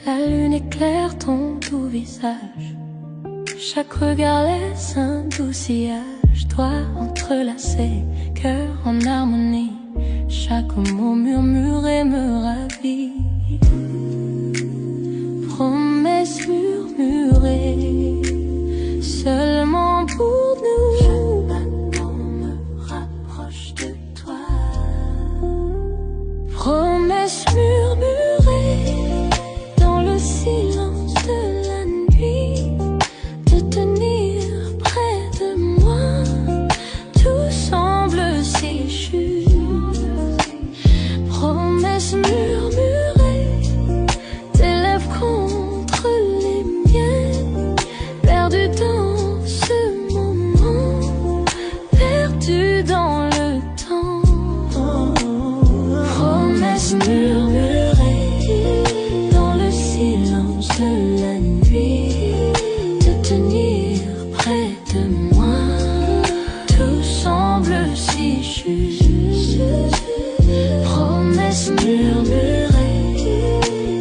La lune éclaire ton doux visage, chaque regard laisse un doux sillage. Doigts entrelacés, cœur en harmonie, chaque mot murmuré me ravit. Promesses murmurées, seulement pour nous. Chaque battement me rapproche de toi. Promesses murmurées dans le silence de la nuit, de tenir près de moi. Tout semble si juste. Promesses murmurées, tes lèvres contre les miennes, perdu dans ce moment, perdu dans le temps. Promesses murmurées dans le silence de la nuit, de tenir près de moi. Tout semble si juste. Promesses murmurées,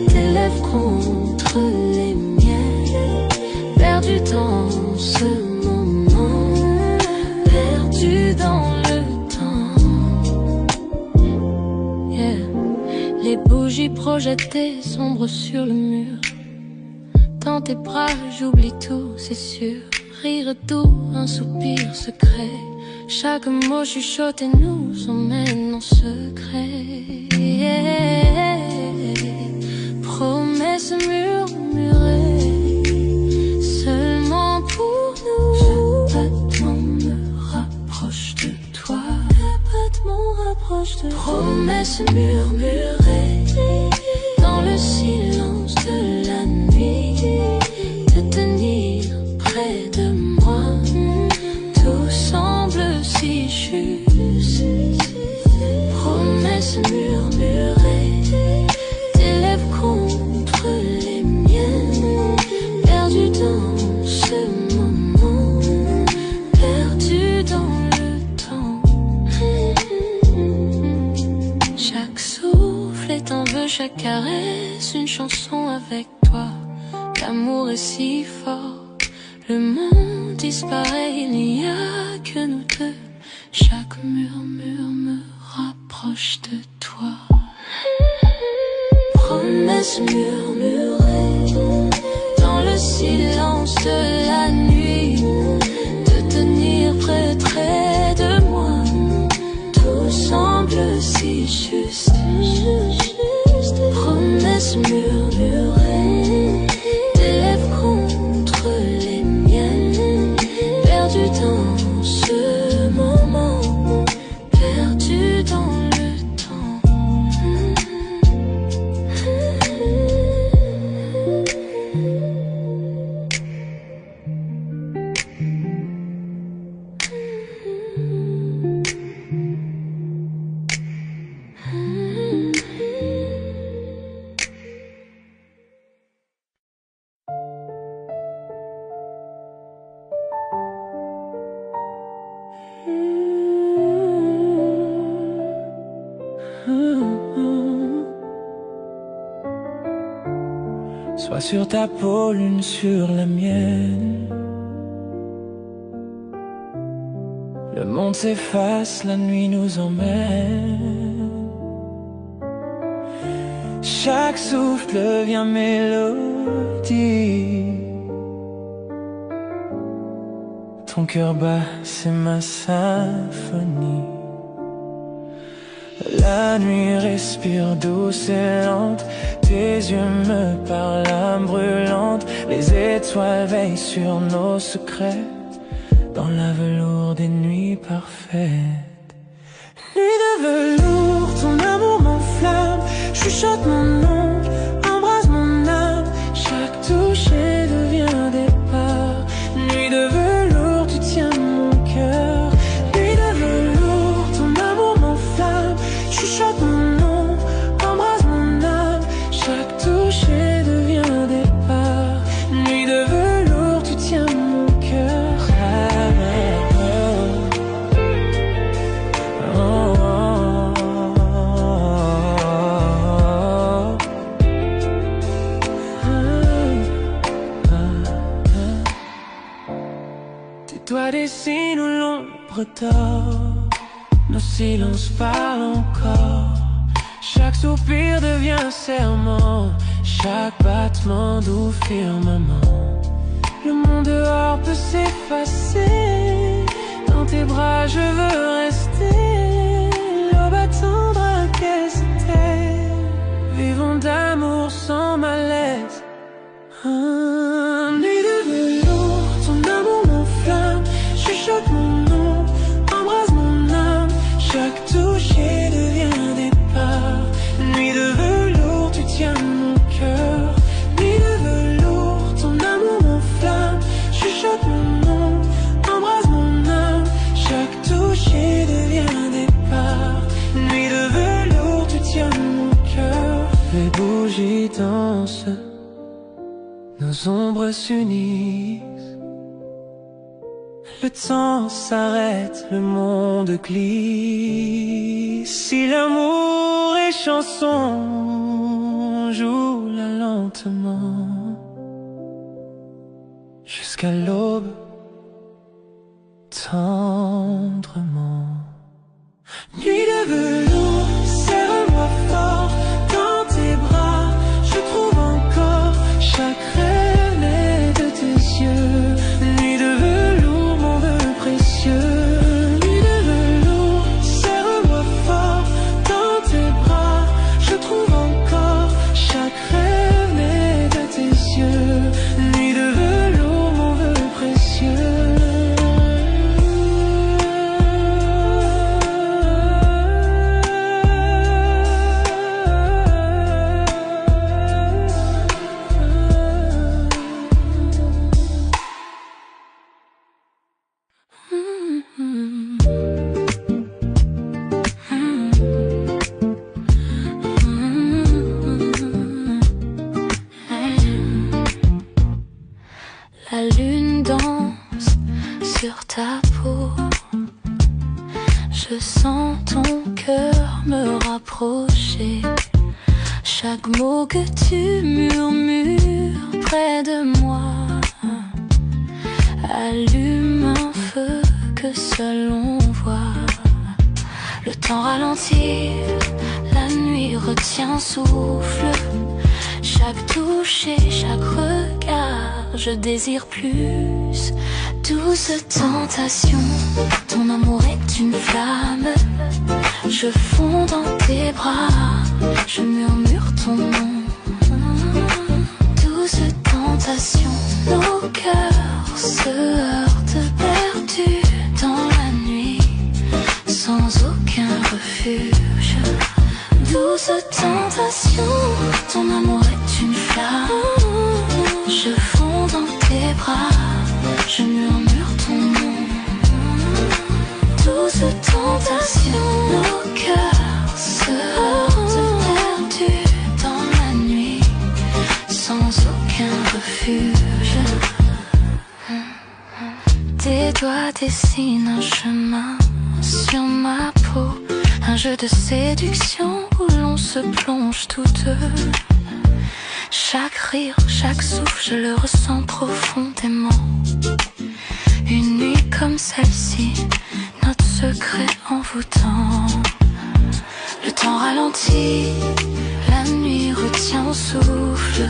tes lèvres contre les miennes, perdu dans ce moment, perdu dans le temps. Yeah. Les bougies projetées sombres sur le mur. Dans tes bras j'oublie tout, c'est sûr. Rire doux, un soupir secret. Chaque mot chuchoté nous emmène en secret. Yeah. Promesses murmurées, seulement pour nous. Chaque battement me rapproche de toi. Chaque battement rapproche de toi. Promesses murmurées dans le silence de la nuit, de tenir près de moi. Tout semble si juste. Promesses murmurées, tes lèvres contre les miennes, perdu dans ce moment, perdu dans le temps. Chaque souffle est un vœu, chaque caresse une chanson avec toi. L'amour est si fort, le monde disparaît, il n'y a que nous deux. Chaque murmure me rapproche de toi. Promesses murmurées dans le silence de la nuit, de tenir près de moi. Tout semble si juste. Promesses murmurées, tes lèvres contre les miennes, perdu dans ce moment, perdu dans le temps. Sois sur ta peau, l'une sur la mienne. Le monde s'efface, la nuit nous emmène. Chaque souffle devient mélodie. Ton cœur bat, c'est ma symphonie. La nuit respire douce et lente. Tes yeux me parlent, âme brûlante. Les étoiles veillent sur nos secrets, dans la velours des nuits parfaites. Nuit de velours, ton amour m'enflamme. Chuchote mon nom, embrasse mon âme. Chaque toucher devient départ. Nuit de velours, tu tiens mon cœur. Nuit de velours, ton amour m'enflamme. Chuchote mon nom, embrasse mon âme. Chaque toucher devient départ. Nuit de velours, tu tiens mon cœur. dessine où l'ombre dort. Nos silences parlent encore. Chaque soupir devient un serment. Chaque battement doux firmament. Le monde dehors peut s'effacer. Dans tes bras je veux rester. L'aube attendra qu'elle s'éteille. Vivons d'amour sans malaise. Nuit de velours, ton amour m'enflamme. Chuchote mon nom, embrase mon âme. Chaque toucher devient un départ. Nuit de velours, tu tiens mon cœur. Nuit de velours, ton amour m'enflamme. Chuchote mon nom, embrase mon âme. Chaque toucher devient un départ. Nuit de velours, tu tiens mon cœur. Les bougies dansent, nos ombres s'unissent. Le temps s'arrête, le monde glisse. Si l'amour est chanson, joue-la lentement. Jusqu'à l'aube, tendrement. Nuit de velours, serre-moi fort dans tes bras. Je trouve encore chaque rêve né de tes yeux. Nuit de velours, mon vœu précieux. Nuit de velours, serre-moi fort dans tes bras. Je trouve encore chaque rêve né de tes yeux. Nuit de velours, mon vœu précieux. La lune danse sur ta peau. Je sens ton cœur me rapprocher. Chaque mot que tu murmures près de moi allume un feu que seul on voit. Le temps ralentit, la nuit retient souffle. Chaque touche et chaque regard, je désire plus. Douce tentation, ton amour est une flamme. Je fonds dans tes bras, je murmure ton nom. Douce tentation, nos cœurs se heurtent perdus dans la nuit, sans aucun refuge. Douce tentation, ton amour est une flamme. Je fonds dans tes bras, je murmure ton nom. Douce tentation, nos cœurs se heurtent perdus dans la nuit, sans aucun refuge. Tes doigts dessinent un chemin sur ma peau. Un jeu de séduction où l'on se plonge tous deux. Chaque rire, chaque souffle, je le ressens profondément. Une nuit comme celle-ci, notre secret envoûtant. Le temps ralentit, la nuit retient au souffle.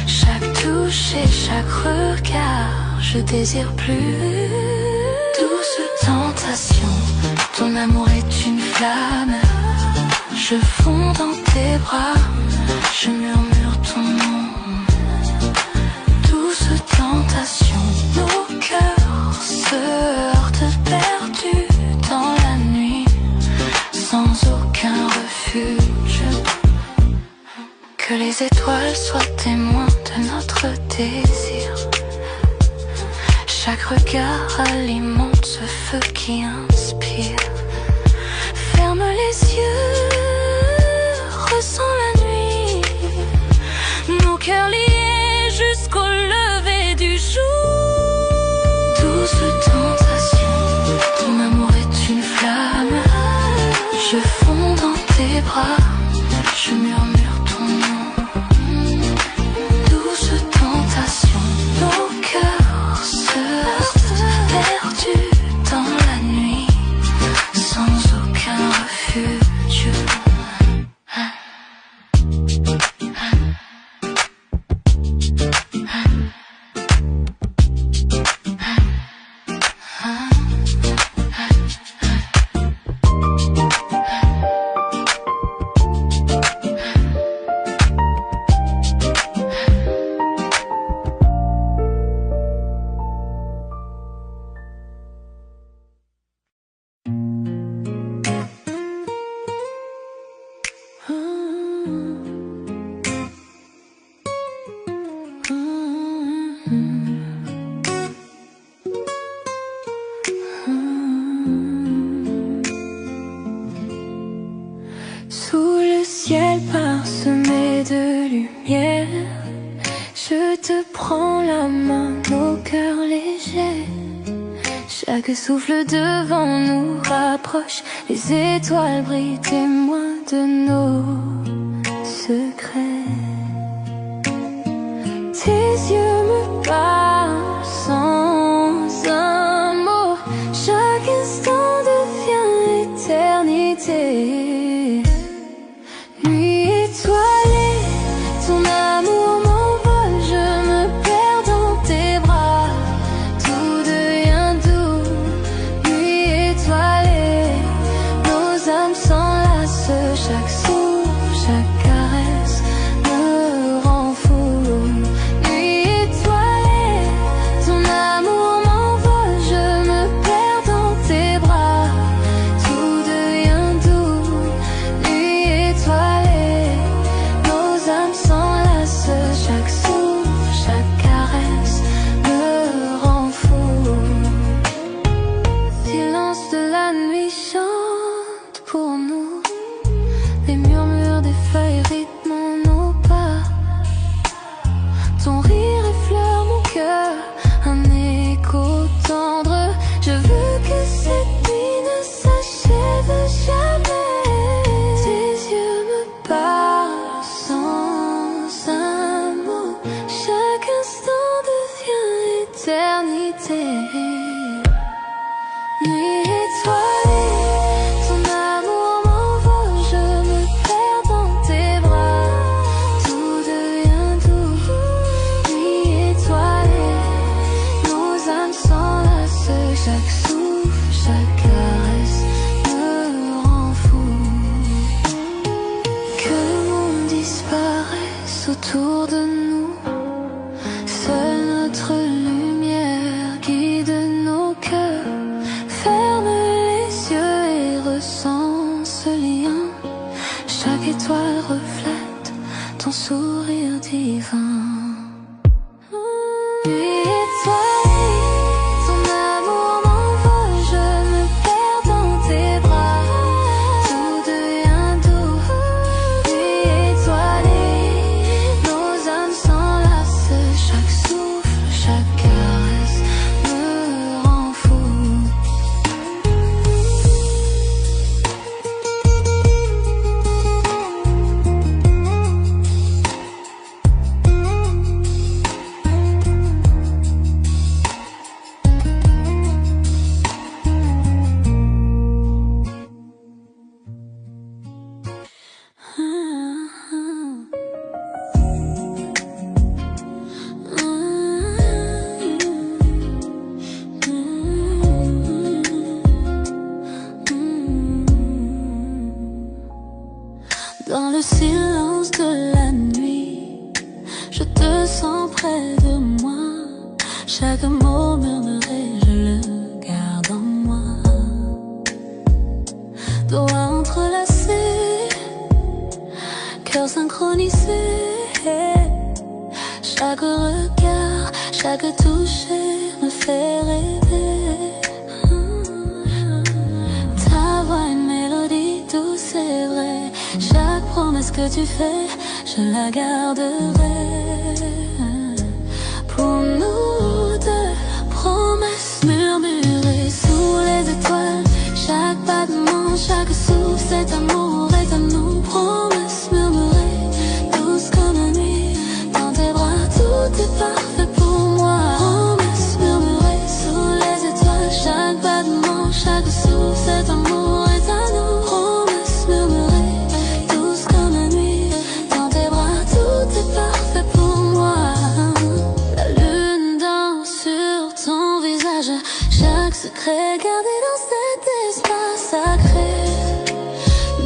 Chaque touche et chaque regard, je désire plus. Douce tentation, ton amour est une flamme. Je fonds dans tes bras, je murmure ton nom. Douce tentation, nos cœurs se heurtent perdus dans la nuit, sans aucun refuge. Que les étoiles soient témoins de notre désir. Chaque regard alimente ce feu qui inspire. Ferme les yeux, ressens la nuit. Nos cœurs liés jusqu'au lever du jour. Douce tentation, ton amour est une flamme. Je fonds dans tes bras, je murmure ton nom. Douce tentation, nos cœurs se heurtent perdus Sous le ciel parsemé de lumière, je te prends la main, nos cœurs légers. Chaque souffle devant nous rapproche, les étoiles brillent, témoins de nos secrets. Tes yeux me parlent sans un mot, chaque instant devient éternité. Nuit étoilée, ton amour m'envole, je me perds dans tes bras, tout devient doux. Nuit étoilée, nos âmes s'enlacent, chaque souffle, chaque caresse me rend fou. Nuit étoilée, ton amour m'envole, je me perds dans tes bras, tout devient doux. Nuit étoilée, nos âmes s'enlacent, chaque souffle, chaque caresse me rend fou. Silence de la nuit chante pour nous, les murmures des feuilles rythment nos pas. Ton rire effleure mon cœur, un écho tendre. Je veux que cette nuit ne s'achève jamais. Tes yeux me parlent sans un mot, chaque instant devient éternité. Nuit étoilée, ton amour m'envole, je me perds dans tes bras, tout devient doux. Nuit étoilée, nos âmes s'enlacent, chaque souffle, chaque caresse me rend fou. Que le monde disparaisse autour de nous, seule notre lumière guide nos cœurs. Ferme les yeux et ressens ce lien, chaque étoile reflète ton sourire divin. Nuit étoilée, ton amour m'envole, je me perds dans tes bras, tout devient doux. Nuit étoilée, nos âmes s'enlacent, chaque souffle, chaque caresse me rend fou. Dans le silence de la nuit, je te sens près de moi. Chaque mot murmuré, je le garde en moi. Doigts entrelacés, cœur synchronisé. Chaque regard, chaque toucher me fait rêver. Ta voix, une mélodie douce, c'est vrai. Chaque promesse que tu fais, je la garderai. Pour nous deux, promesses murmurées sous les étoiles. Chaque battement, chaque souffle, cet amour est à nous. Promesses murmurées, douces comme la nuit. Dans tes bras, tout est parfait pour moi. Promesses murmurées sous les étoiles. Chaque battement, chaque souffle, cet amour est à nous. Promesses murmurées, douces comme la nuit. Dans tes bras, tout est parfait pour moi. La lune danse sur ton visage. Chaque secret gardé dans cet espace sacré.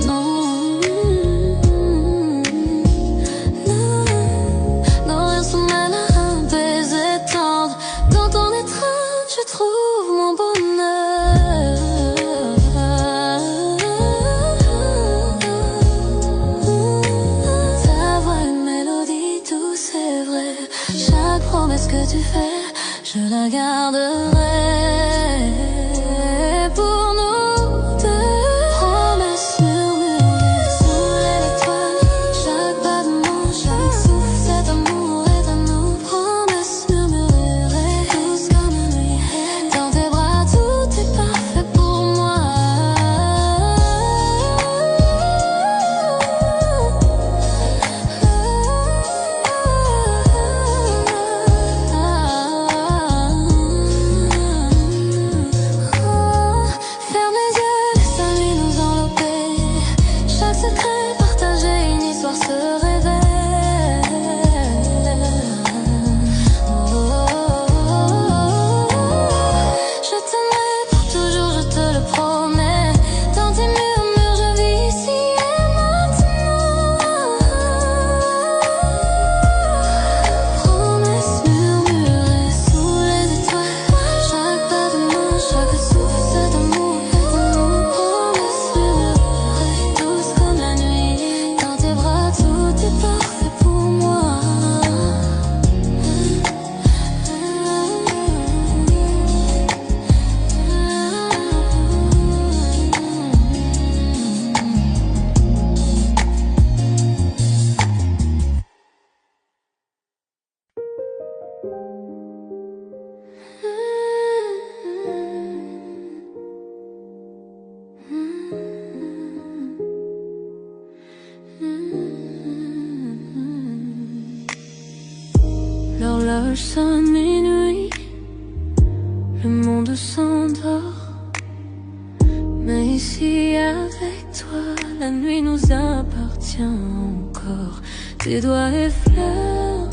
Non, nos rires sont mêlés à un baiser tendre. Dans ton étreinte, je trouve mon bonheur. Ta voix, une mélodie douce, c'est vrai. Chaque promesse promesse que tu fais, je la garderai pour nous deux. Promesse murmurée sous les étoiles, chaque battement, chaque souffle, cet amour est à nous. Promesse murmurée, douce comme la nuit, dans tes bras tout est parfait pour moi. Ferme les yeux, laisse la nuit nous envelopper. Chaque secret partagé, une histoire se révèle. Je t'aimerai pour toujours, je te le promets. Dans tes murmures, je vis ici et maintenant. Promesse murmurée sous les étoiles, chaque battement, chaque souffle, cet amour est à nous. Promesse murmurée, douce comme la nuit, dans tes bras tout est parfait pour moi. L'horloge sonne minuit, le monde s'endort. Mais ici avec toi, la nuit nous appartient encore. Tes doigts effleurent,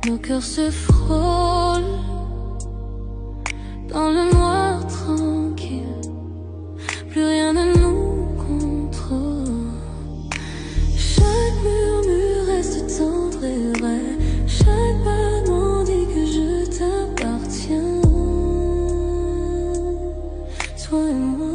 nos cœurs se frôlent dans le noir tranquille. Plus rien ne nous contrôle. Chaque murmure reste tendre et vrai. Chaque battement dit que je t'appartiens. Toi et moi.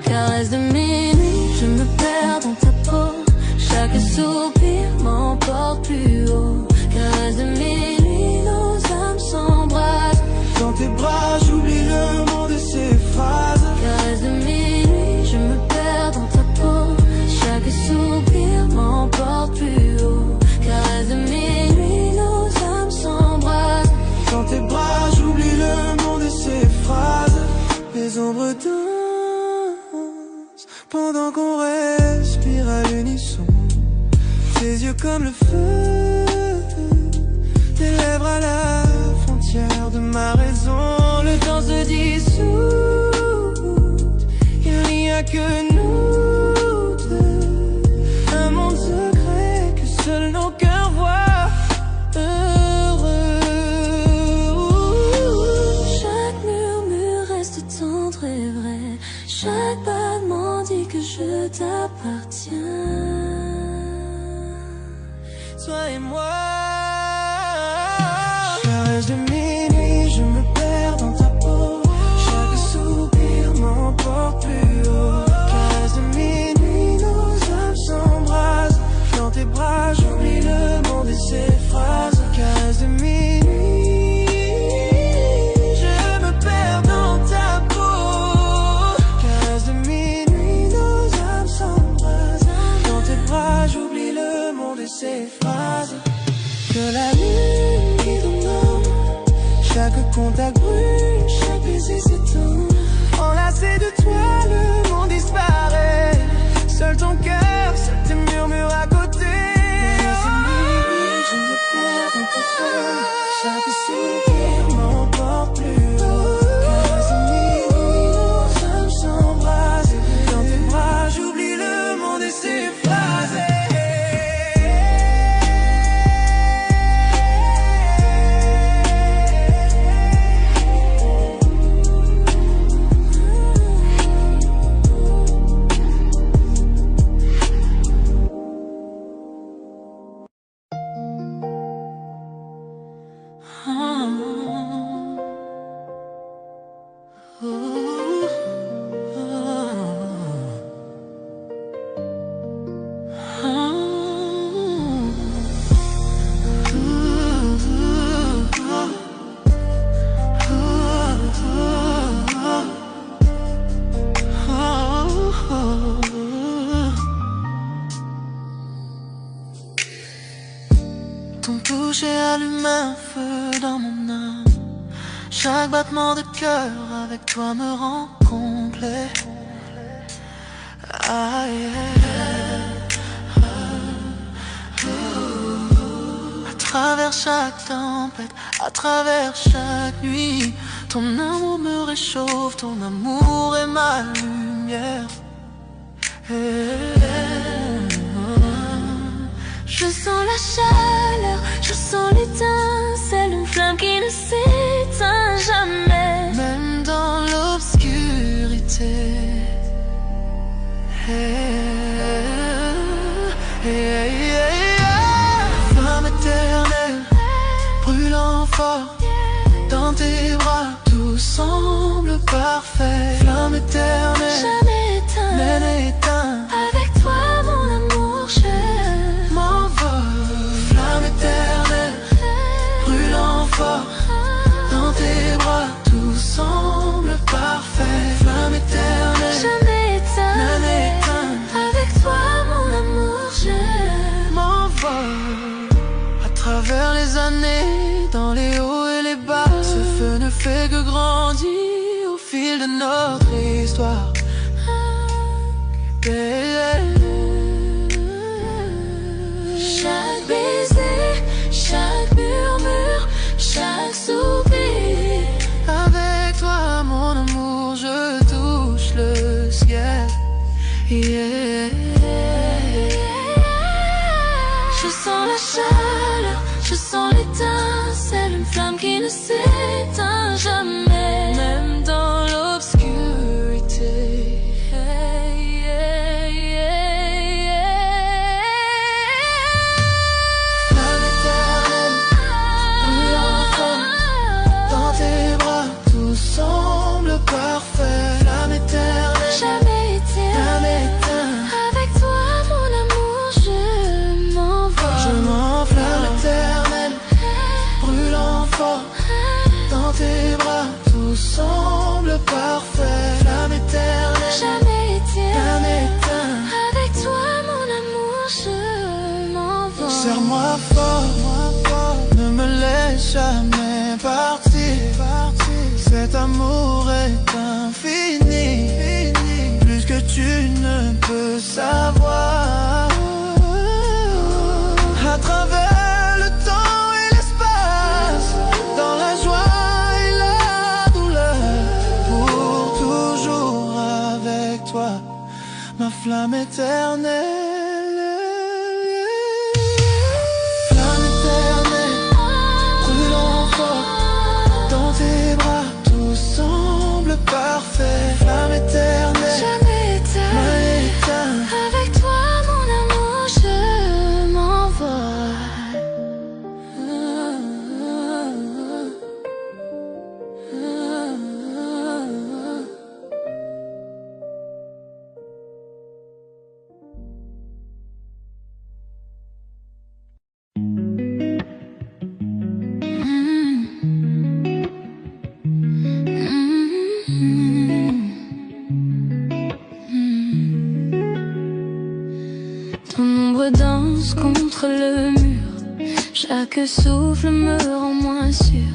Caresse de minuit, je me perds dans ta peau. Chaque soupir m'emporte plus haut. Caresse de minuit, nos âmes s'embrassent. Dans tes bras, j'oublie le monde et ses phrases. Caresse de minuit, je me perds dans ta peau. Chaque soupir m'emporte plus haut. Caresse de minuit, nos âmes s'embrassent. Dans tes bras, j'oublie le monde et ses phrases. Les ombres dansent pendant qu'on respire à l'unisson. Tes yeux comme le feu, tes lèvres à la frontière de ma raison. Le temps se dissout, il n'y a que nous deux. Un monde secret que seuls nos cœurs voient. Heureux. Chaque murmure reste tendre et vrai. Chaque battement dit que je t'appartiens. Toi et moi. Caresse de minuit, je me perds dans ta peau. Chaque soupir m'emporte plus haut. Caresse de minuit, nos âmes s'embrassent. Dans tes bras, j'oublie le monde et ses phrases. Caresse de minuit, je me perds dans ta peau. Caresse de minuit, nos âmes s'embrassent. Dans tes bras, j'oublie le monde et ses phrases. Que la lune guide au nord. Chaque contact brûle, chaque baiser s'éteint. Enlacé de toi, le monde disparaît. Seul ton cœur, seul tes murmures à côté. Je me perds dans ta peau. Chaque soupir m'emporte plus haut. Caresse de minuit, nos âmes s'embrassent. Dans tes bras, j'oublie le monde et ses phrases. Ton toucher allume un feu dans mon âme. Chaque battement de cœur avec toi me rend complet. Ah, yeah. À travers chaque tempête, à travers chaque nuit, ton amour me réchauffe, ton amour est ma lumière. Je sens la chaleur, je sens l'étincelle, une flamme qui ne s'éteint jamais, même dans l'obscurité. Flamme éternelle, brûlant fort, dans tes bras tout semble parfait. Flamme éternelle, jamais éteint, même éteint. Avec toi mon amour je m'envole. Flamme éternelle, brûlant fort, dans tes bras tout semble parfait. Flamme éternelle, jamais éteint, même éteint. Avec toi mon amour je m'envole. À travers les années, dans les hauts et les bas, ce feu ne fait que grandir au fil de notre histoire. Chaque baiser, chaque murmure, chaque soupir. Avec toi mon amour je touche le ciel. Yeah. Je sens la chaleur, je sens l'étincelle, une flamme qui ne s'éteint jamais, même dans l'obscurité. Flamme éternelle, brûlant fort, dans tes bras tout semble parfait. Flamme éternelle, jamais éteint, jamais éteint. Avec toi mon amour je m'envole. Je m'envole. Flamme éternelle, brûlant fort, dans tes bras tout semble parfait. Flamme éternelle, jamais éteint, jamais éteint. Avec toi mon amour je m'envole. Serre-moi fort, ne me laisse jamais partir. Cet amour est infini, plus que tu ne peux savoir. À travers le temps et l'espace, dans la joie et la douleur, pour toujours avec toi, ma flamme éternelle. Flamme éternelle, brûlant fort, dans tes bras tout semble parfait. Flamme éternelle, jamais éteint, jamais éteint. Avec toi mon amour je m'envole. Ton ombre danse contre le mur, chaque souffle me rend moins sûr.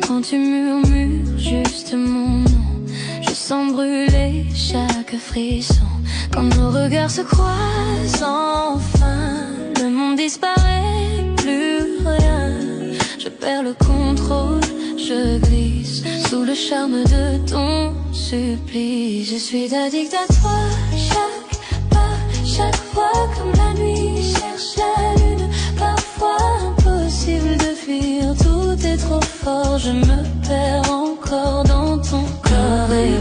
Quand tu murmures juste mon nom, je sens brûler chaque frisson. Quand nos regards se croisent enfin, le monde disparaît, plus rien. Je perds le contrôle, je glisse sous le charme de ton supplice. Je suis addict à toi, chaque pas, chaque fois comme la nuit cherche la lune. Parfois impossible de fuir, tout est trop fort. Je me perds encore dans ton corps et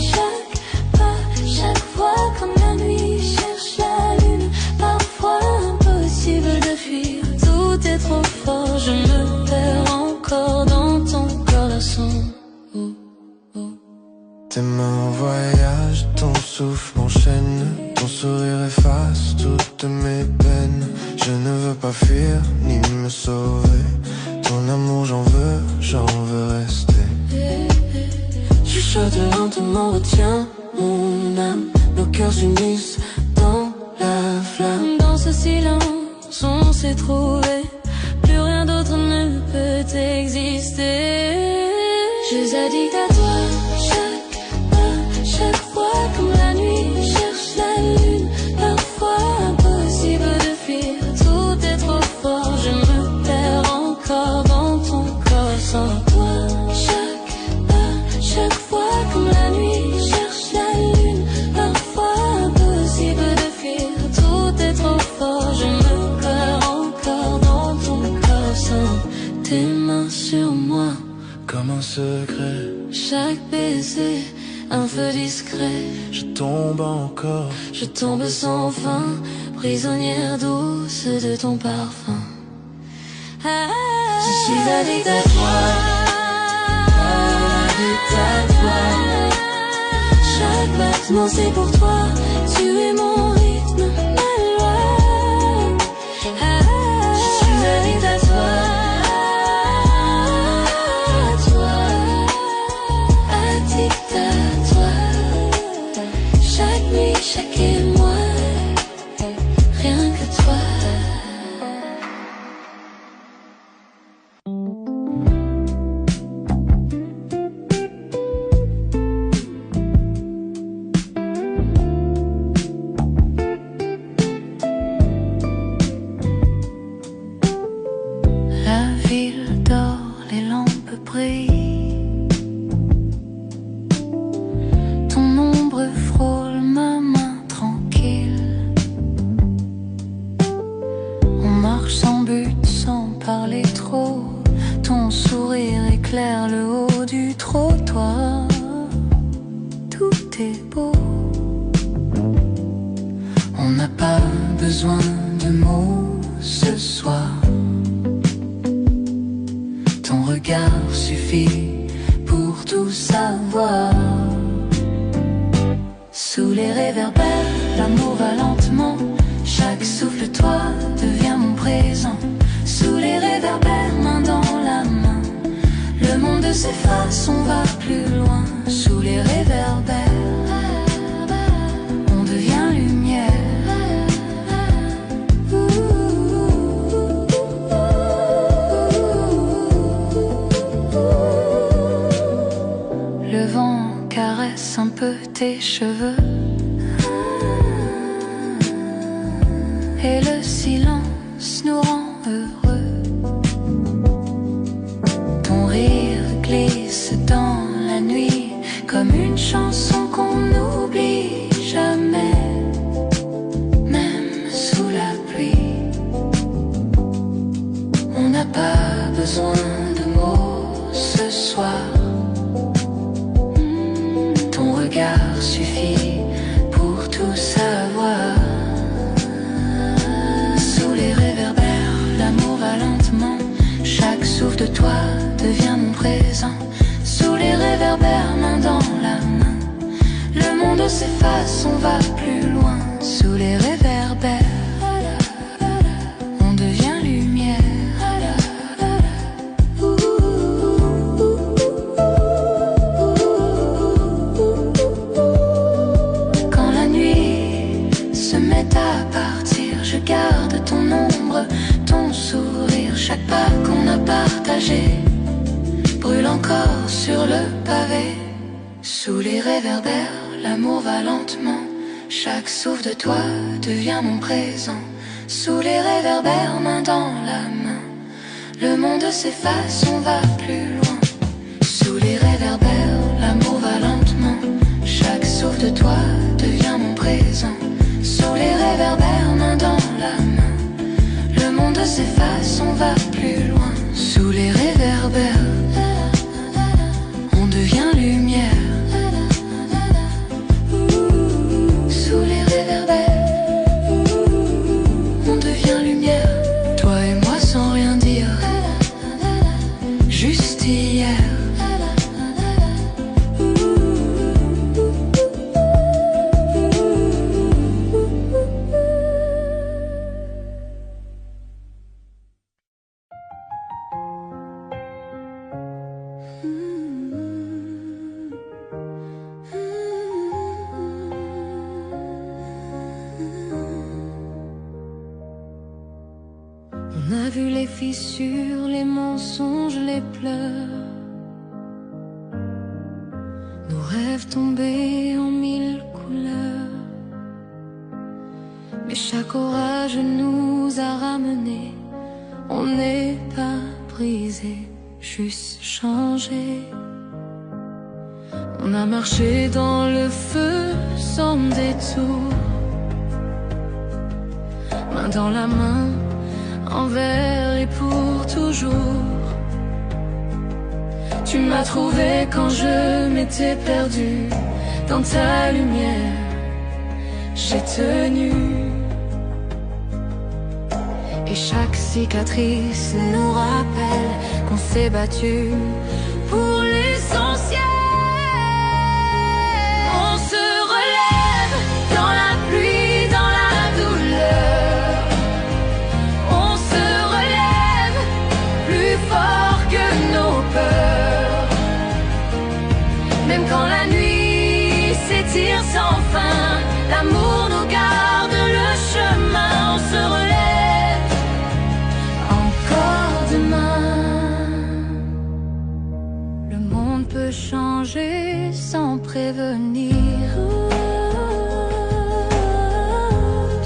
chaque pas, chaque fois comme la nuit cherche la lune. Parfois impossible de fuir, tout est trop fort. Je me perds encore dans ton corps, garçon. Tes mains voyagent, ton souffle m'enchaîne, ton sourire efface toutes mes peines. Je ne veux pas fuir ni me sauver, ton amour j'en veux rester. Chuchote lentement, retiens mon âme, nos cœurs s'unissent dans la flamme. Dans ce silence, on s'est trouvé, plus peut exister. Je suis addict à toi, chaque pas, chaque fois comme la nuit cherche la lune. Parfois impossible de fuir, tout est trop fort. Je me perds encore dans ton corps sans toi. Chaque pas, chaque fois comme la nuit cherche la lune. Parfois impossible de fuir, tout est trop fort. Je me perds encore dans ton corps sans tes mains sur moi. Comme un secret, Chaque baiser, un feu discret. je tombe encore. Je tombe sans fin, prisonnière douce de ton parfum. Je suis addict à toi, addict à toi. Chaque battement c'est pour toi, tu es mon rythme, ma loi. Je suis addict à toi, addict à toi. Chaque nuit, chaque émoi, rien que toi. La ville dort, les lampes brillent. Ton ombre frôle ma main tranquille. On marche sans but, sans parler trop. Ton sourire éclaire le haut du trottoir. Tout est beau. On n'a pas besoin de mots ce soir. Ton regard suffit pour tout savoir. Sous les réverbères, l'amour va lentement. Chaque souffle, toi, devient mon présent. Sous les réverbères, main dans la main. Le monde s'efface, on va plus loin. Sous les réverbères, on devient lumière. Le vent caresse un peu tes cheveux. Et le silence nous rend heureux. Ton rire glisse dans la nuit comme une chanson qu'on n'oublie jamais. Même sous la pluie, on n'a pas besoin de mots ce soir. Ton regard suffit pour tout savoir. Sous les réverbères, l'amour va lentement. Chaque souffle de toi devient mon présent. Sous les réverbères, main dans la main. Le monde s'efface, on va plus loin. Sous les réverbères, on devient lumière. Quand la nuit se met à partir, je garde ton ombre, ton sourire. Chaque pas qu'on a partagé brûle encore sur le pavé. Sous les réverbères, l'amour va lentement. Chaque souffle de toi devient mon présent. Sous les réverbères, main dans la main. Le monde s'efface, on va plus loin. Sous les réverbères, l'amour va lentement. Chaque souffle de toi devient mon présent. Sous les réverbères, main dans la main. Le monde s'efface, on va plus loin. Sous les réverbères, on devient lumière. Sous les réverbères, on devient lumière. Toi et moi sans rien dire, juste hier. On a vu les fissures, les mensonges, les pleurs, nos rêves tombés en mille couleurs. Mais chaque orage nous a ramenés. On n'est pas brisé, juste changé. On a marché dans le feu sans détour, main dans la main, envers et pour toujours. Tu m'as trouvé quand je m'étais perdu. Dans ta lumière, j'ai tenu. Et chaque cicatrice nous rappelle qu'on s'est battu pour l'essentiel. On se relève dans la pluie, dans la douleur. On se relève plus fort que nos peurs. Même quand la nuit s'étire sans fin, l'amour nous garde le chemin. On se relève encore demain. Le monde peut changer sans prévenir.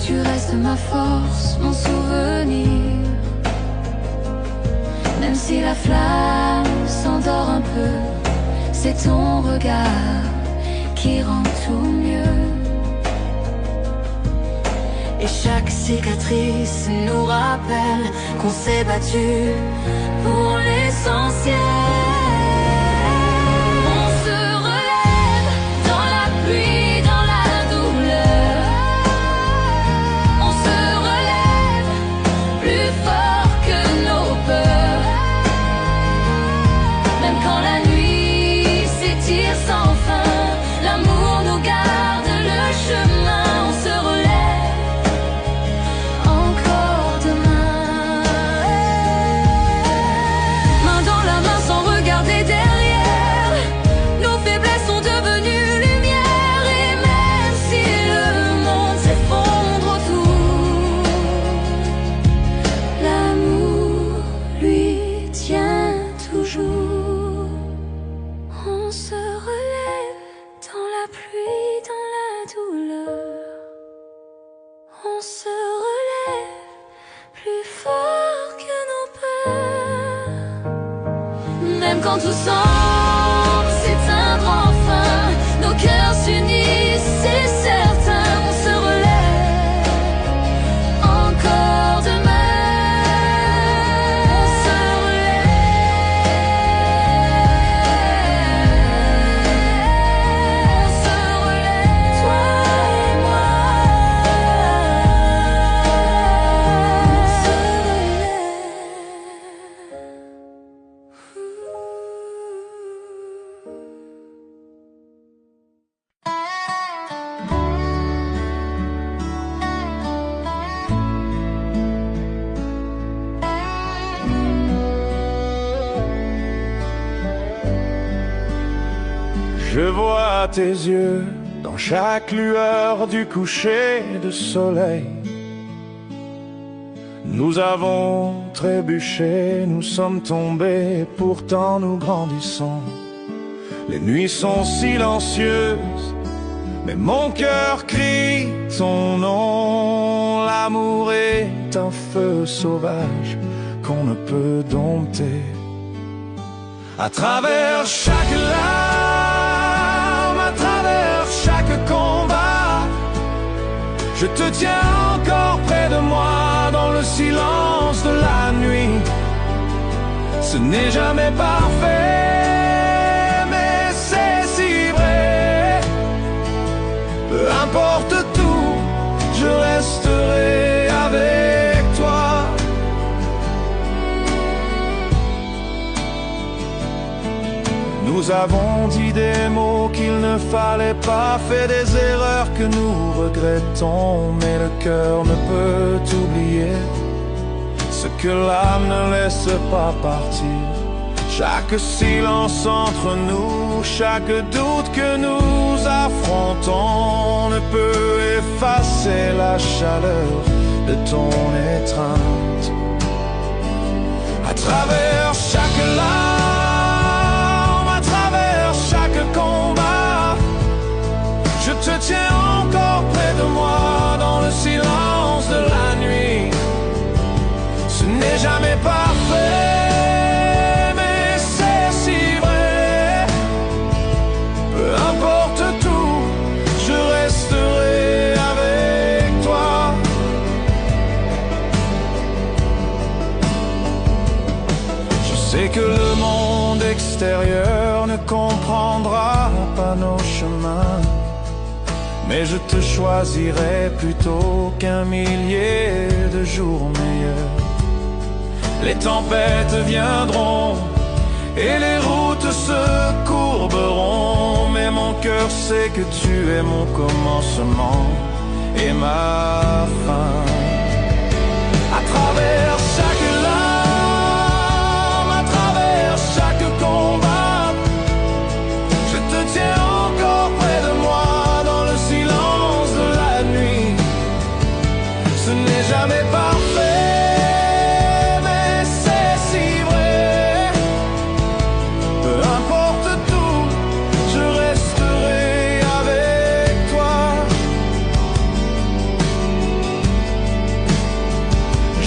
Tu restes ma force, mon souvenir. Même si la flamme s'endort un peu, c'est ton regard qui rend tout mieux. Et chaque cicatrice nous rappelle qu'on s'est battu pour l'essentiel. On se relève dans la pluie, dans la douleur. On se relève plus fort que nos peurs. Même quand la nuit s'étire sans fin, l'amour nous garde le chemin. On se relève encore demain. Main dans la main sans regarder derrière. Nos faiblesses sont devenues lumière. Et même si le monde s'effondre autour, l'amour lui tient toujours. On se relève dans la pluie, dans la douleur. On se relève plus fort que nos peurs. Même quand tout semble s'éteindre enfin, nos cœurs s'unissent, c'est certain. On se relève encore demain. On se relève. On se relève, toi et moi. On se relève. Je vois tes yeux dans chaque lueur du coucher de soleil. Nous avons trébuché, nous sommes tombés, pourtant nous grandissons. Les nuits sont silencieuses, mais mon cœur crie ton nom. L'amour est un feu sauvage qu'on ne peut dompter. À travers chaque larme, à travers chaque combat, je te tiens encore près de moi dans le silence de la nuit. Ce n'est jamais parfait, mais c'est si vrai. Peu importe tout, je resterai avec toi. Nous avons dit des mots qu'il ne fallait pas, fait des erreurs que nous regrettons, mais le cœur ne peut oublier ce que l'âme ne laisse pas partir. Chaque silence entre nous, chaque doute que nous affrontons ne peut effacer la chaleur de ton étreinte. À travers chaque larme, à travers chaque combat, je te tiens encore près de moi dans le silence de la nuit. Ce n'est jamais parfait, mais c'est si vrai. Peu importe tout, je resterai avec toi. Je sais que le monde extérieur ne comprendra pas nos chemins, mais je te choisirai plutôt qu'un millier de jours meilleurs. Les tempêtes viendront et les routes se courberont, mais mon cœur sait que tu es mon commencement et ma fin. À travers chaque larme, à travers chaque combat, je te tiens encore près de moi dans le silence de la nuit. Ce n'est jamais parfait, mais c'est si vrai. Peu importe tout, je resterai avec toi.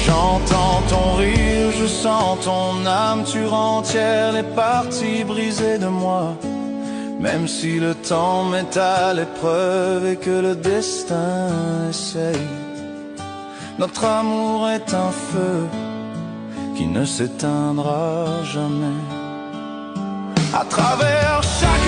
J'entends ton rire, je sens ton âme, tu rentières les parties brisées de moi. Même si le temps met à l'épreuve et que le destin essaye, notre amour est un feu qui ne s'éteindra jamais. À travers chaque